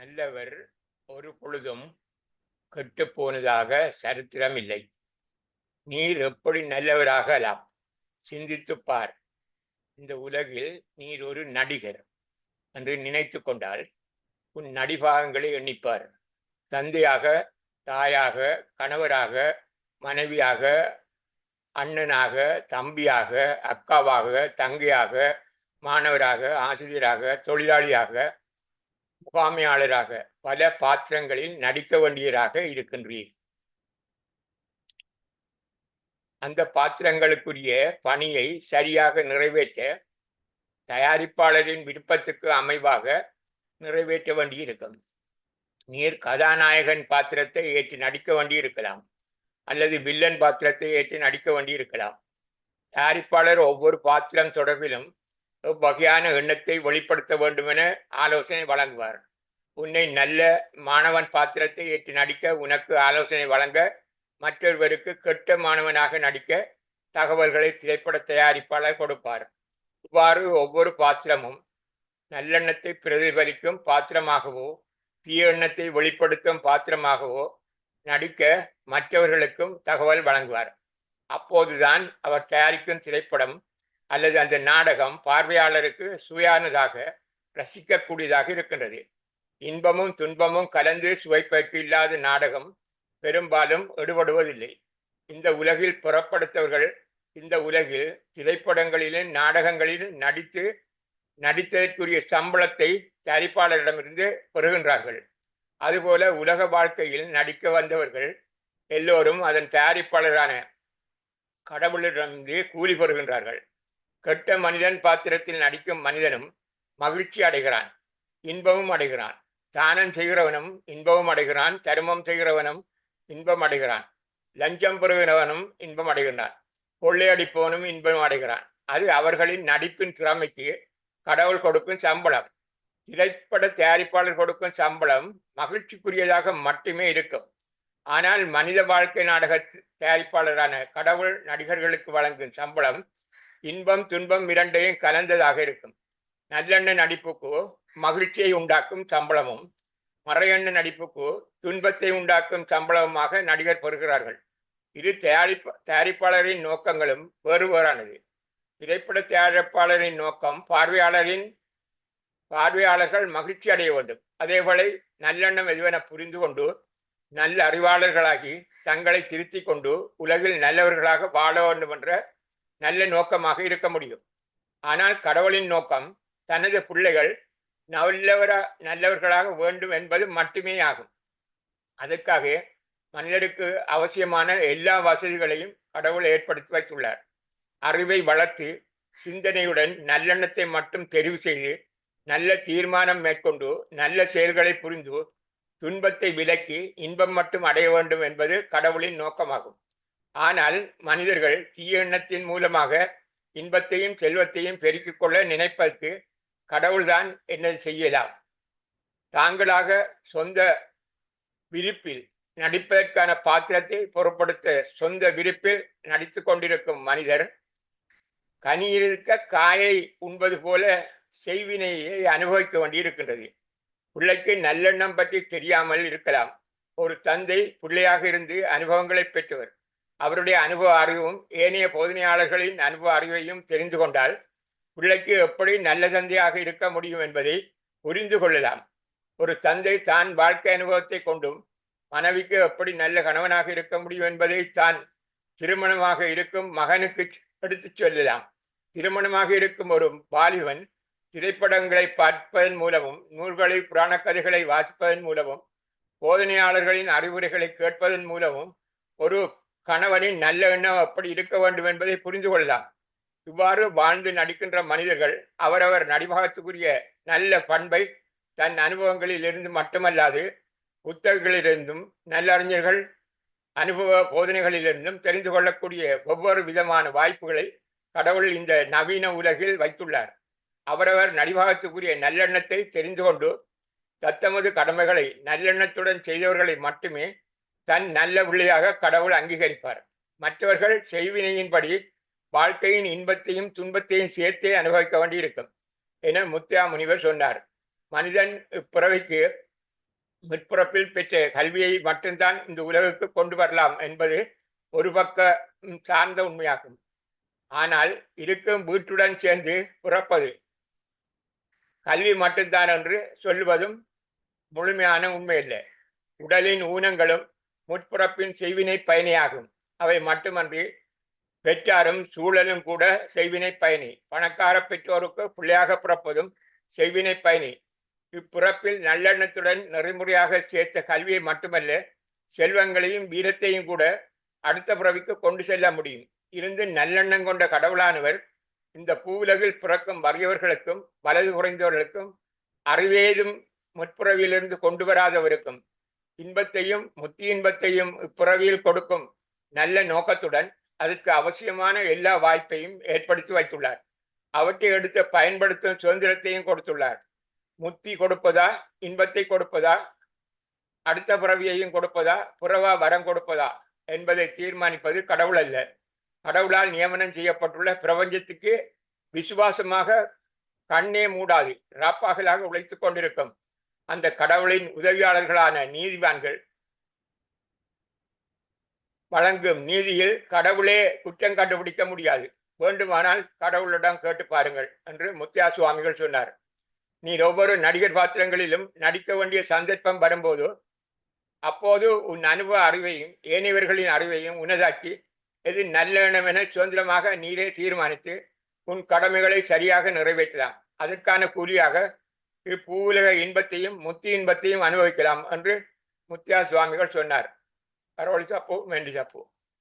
நல்லவர் ஒரு பொழுதும் கெட்டுப் போனதாக சரித்திரம் இல்லை. நீர் எப்படி நல்லவராகலாம்? சிந்தித்துப் பார். இந்த உலகில் நீர் ஒரு நடிகர் என்று நினைத்துக் கொண்டால், உன் நடிபாகங்களை எண்ணிப்பார். தந்தையாக, தாயாக, கணவராக, மனைவியாக, அண்ணனாக, தம்பியாக, அக்காவாக, தங்கையாக, மாணவராக, ஆசிரியராக, தொழிலாளியாக, முகாமையாளராக பல பாத்திரங்களில் நடிக்க வேண்டியவராக இருக்கின்றீர். அந்த பாத்திரங்களுக்குரிய பணியை சரியாக நிறைவேற்ற தயாரிப்பாளரின் விருப்பத்துக்கு அமைவாக நிறைவேற்ற வேண்டியிருக்கும். நீர் கதாநாயகன் பாத்திரத்தை ஏற்று நடிக்க வேண்டியிருக்கலாம், அல்லது வில்லன் பாத்திரத்தை ஏற்று நடிக்க வேண்டியிருக்கலாம். தயாரிப்பாளர் ஒவ்வொரு பாத்திரம் தொடர்பிலும் வகையான எண்ணத்தை வெளிப்படுத்த வேண்டும் என ஆலோசனை வழங்குவார். உன்னை நல்ல மாணவன் பாத்திரத்தை ஏற்று நடிக்க உனக்கு ஆலோசனை வழங்க, மற்றொருவருக்கு கெட்ட மாணவனாக நடிக்க தகவல்களை திரைப்பட தயாரிப்பாளர் கொடுப்பார். இவ்வாறு ஒவ்வொரு பாத்திரமும் நல்லெண்ணத்தை பிரதிபலிக்கும் பாத்திரமாகவோ தீய எண்ணத்தை வெளிப்படுத்தும் பாத்திரமாகவோ நடிக்க மற்றவர்களுக்கும் தகவல் வழங்குவார். அப்போதுதான் அவர் தயாரிக்கும் திரைப்படம் அல்லது அந்த நாடகம் பார்வையாளருக்கு சுவையானதாக, ரசிக்கக்கூடியதாக இருக்கின்றது. இன்பமும் துன்பமும் கலந்து சுவைப்பதற்கு இல்லாத நாடகம் பெரும்பாலும் எடுபடுவதில்லை. இந்த உலகில் புறப்படுத்தவர்கள் இந்த உலகில் திரைப்படங்களிலும் நாடகங்களிலும் நடித்ததற்குரிய சம்பளத்தை தயாரிப்பாளரிடமிருந்து பெறுகின்றார்கள். அதுபோல உலக வாழ்க்கையில் நடிக்க வந்தவர்கள் எல்லோரும் அதன் தயாரிப்பாளரான கடவுளிடமிருந்து கூலி பெறுகின்றார்கள். கெட்ட மனிதன் பாத்திரத்தில் நடிக்கும் மனிதனும் மகிழ்ச்சி அடைகிறான், இன்பமும் அடைகிறான். தானம் செய்கிறவனும் இன்பமும் அடைகிறான், தர்மம் செய்கிறவனும் இன்பம் அடைகிறான், லஞ்சம் பெறுகிறவனும் இன்பம் அடைகிறான், கொள்ளையடிப்பவனும் இன்பம் அடைகிறான். அது அவர்களின் நடிப்பின் திறமைக்கு கடவுள் கொடுக்கும் சம்பளம். திரைப்பட தயாரிப்பாளர் கொடுக்கும் சம்பளம் மகிழ்ச்சிக்குரியதாக மட்டுமே இருக்கும். ஆனால் மனித வாழ்க்கை நாடக தயாரிப்பாளரான கடவுள் நடிகர்களுக்கு வழங்கும் சம்பளம் இன்பம் துன்பம் இரண்டையும் கலந்ததாக இருக்கும். நல்லெண்ண நடிப்புக்கு மகிழ்ச்சியை உண்டாக்கும் சம்பளமும், மறையெண்ண நடிப்புக்கு துன்பத்தை உண்டாக்கும் சம்பளமுமாக நடிகர் பெறுகிறார்கள். இரு தயாரிப்பாளரின் நோக்கங்களும் வேறுவேறானது. திரைப்பட தயாரிப்பாளரின் நோக்கம் பார்வையாளர்கள் மகிழ்ச்சி அடைய வேண்டும். அதேபோல நல்லெண்ணம் எதுவென புரிந்து கொண்டு நல்ல அறிவாளர்களாகி தங்களை திருத்திக் கொண்டு உலகில் நல்லவர்களாக வாழ வேண்டும் என்ற நல்ல நோக்கமாக இருக்க முடியும். ஆனால் கடவுளின் நோக்கம் தனது பிள்ளைகள் நல்லவர்களாக வேண்டும் என்பது மட்டுமே ஆகும். அதற்காக மனிதருக்கு அவசியமான எல்லா வசதிகளையும் கடவுள் ஏற்படுத்தி வைத்துள்ளார். அறிவை வளர்த்து சிந்தனையுடன் நல்லெண்ணத்தை மட்டும் தெரிவு செய்து நல்ல தீர்மானம் மேற்கொண்டு நல்ல செயல்களை புரிந்து துன்பத்தை விலக்கி இன்பம் மட்டும் அடைய வேண்டும் என்பது கடவுளின் நோக்கமாகும். ஆனால் மனிதர்கள் தீய எண்ணத்தின் மூலமாக இன்பத்தையும் செல்வத்தையும் பெருக்கிக் கொள்ள நினைப்பதற்கு கடவுள்தான் என்ன செய்யலாம்? தாங்களாக சொந்த விருப்பில் நடிப்பதற்கான பாத்திரத்தை பொருட்படுத்த சொந்த விருப்பில் நடித்து கொண்டிருக்கும் மனிதர் கனியிருக்க காயை உண்பது போல செய்வினையை அனுபவிக்க வேண்டியிருக்கின்றது. பிள்ளைக்கு நல்லெண்ணம் பற்றி தெரியாமல் இருக்கலாம். ஒரு தந்தை பிள்ளையாக இருந்து அனுபவங்களை பெற்றவர். அவருடைய அனுபவ அறிவும் ஏனைய போதனையாளர்களின் அனுபவ அறிவையும் தெரிந்து கொண்டால் பிள்ளைக்கு எப்படி நல்ல தந்தையாக இருக்க முடியும் என்பதை புரிந்து கொள்ளலாம். ஒரு தந்தை தான் வாழ்க்கை அனுபவத்தை கொண்டும் மனைவிக்கு எப்படி நல்ல கணவனாக இருக்க முடியும் என்பதை தான் திருமணமாக இருக்கும் மகனுக்கு எடுத்துச் சொல்லலாம். திருமணமாக இருக்கும் ஒரு வாலிபன் திரைப்படங்களை பார்ப்பதன் மூலமும் நூல்களை புராண கதைகளை வாசிப்பதன் மூலமும் போதனையாளர்களின் அறிவுரைகளை கேட்பதன் மூலமும் ஒரு கணவனின் நல்ல எண்ணம் எப்படி இருக்க வேண்டும் என்பதை புரிந்து கொள்ளலாம். இவ்வாறு வாழ்ந்து நடிக்கின்ற மனிதர்கள் அவரவர் நடிபாகத்துக்குரிய நல்ல பண்பை தன் அனுபவங்களில் இருந்து மட்டுமல்லாது புத்தகங்களிலிருந்தும் நல்லறிஞர்கள் அனுபவ போதனைகளிலிருந்தும் தெரிந்து கொள்ளக்கூடிய ஒவ்வொரு விதமான வாய்ப்புகளை கடவுள் இந்த நவீன உலகில் வைத்துள்ளார். அவரவர் நடிபாகத்துக்குரிய நல்லெண்ணத்தை தெரிந்து கொண்டு தத்தமது கடமைகளை நல்லெண்ணத்துடன் செய்தவர்களை மட்டுமே தன் நல்ல பிள்ளையாக கடவுள் அங்கீகரிப்பார். மற்றவர்கள் செய்வினையின்படி வாழ்க்கையின் இன்பத்தையும் துன்பத்தையும் சேர்த்தே அனுபவிக்க வேண்டியிருக்கும் என முத்தியா முனிவர் சொன்னார். மனிதன் இப்பிறவைக்கு முற்பிறப்பில் பெற்ற கல்வியை மட்டும்தான் இந்த உலகுக்கு கொண்டு வரலாம் என்பது ஒரு பக்க சார்ந்த உண்மையாகும். ஆனால் இருக்கும் வீட்டுடன் சேர்ந்து பிறப்பது கல்வி மட்டும்தான் என்று சொல்லுவதும் முழுமையான உண்மையில்லை. உடலின் ஊனங்களும் முற்பிறப்பின் செய்வினை பயணியாகும். அவை மட்டுமன்றி பெற்றாரும் சூழலும் கூட செய்வினை பயணி. பணக்கார பெற்றோருக்கு பிள்ளையாக பிறப்பதும் செய்வினை பயணி. இப்பிறப்பில் நல்லெண்ணத்துடன் நெறிமுறையாக சேர்த்த கல்வியை மட்டுமல்ல, செல்வங்களையும் வீரத்தையும் கூட அடுத்த பிறவிக்கு கொண்டு செல்ல முடியும். இருந்து நல்லெண்ணம் கொண்ட கடவுளானவர் இந்த பூவுலகில் பிறக்கும் வறியவர்களுக்கும் வலது குறைந்தவர்களுக்கும் அறிவேதும் முற்பிறவியிலிருந்து கொண்டு வராதவருக்கும் இன்பத்தையும் முத்தி இன்பத்தையும் இப்பிறவியில் கொடுக்கும் நல்ல நோக்கத்துடன் அதற்கு அவசியமான எல்லா வாய்ப்பையும் ஏற்படுத்தி வைத்துள்ளார். அவற்றை எடுத்து பயன்படுத்தும் சுதந்திரத்தையும் கொடுத்துள்ளார். முத்தி கொடுப்பதா, இன்பத்தை கொடுப்பதா, அடுத்த பிறவியையும் கொடுப்பதா, புறவா வரம் கொடுப்பதா என்பதை தீர்மானிப்பது கடவுள் அல்ல. கடவுளால் நியமனம் செய்யப்பட்டுள்ள பிரபஞ்சத்துக்கு விசுவாசமாக கண்ணே மூடாது ராப்பாகலாக உழைத்துக் கொண்டிருக்கும் அந்த கடவுளின் உதவியாளர்களான நீதிவான்கள் வழங்கும் நீதியில் கடவுளே குற்றம் கண்டுபிடிக்க முடியாது. வேண்டுமானால் கடவுளிடம் கேட்டு பாருங்கள் என்று முத்தியா சுவாமிகள் சொன்னார். நீர் ஒவ்வொரு நடிகர் பாத்திரங்களிலும் நடிக்க வேண்டிய சந்தர்ப்பம் வரும்போது அப்போது உன் அனுபவ அறிவையும் ஏனையவர்களின் அறிவையும் உனதாக்கி எது நல்ல எண்ணம் என சுதந்திரமாக நீரே தீர்மானித்து உன் கடமைகளை சரியாக நிறைவேற்றலாம். அதற்கான கூலியாக இப்பூவுலக இன்பத்தையும் முத்தி இன்பத்தையும் அனுபவிக்கலாம் என்று முத்தியா சுவாமிகள் சொன்னார். கரோலி சாப்போ, மெண்டி சாப்போ.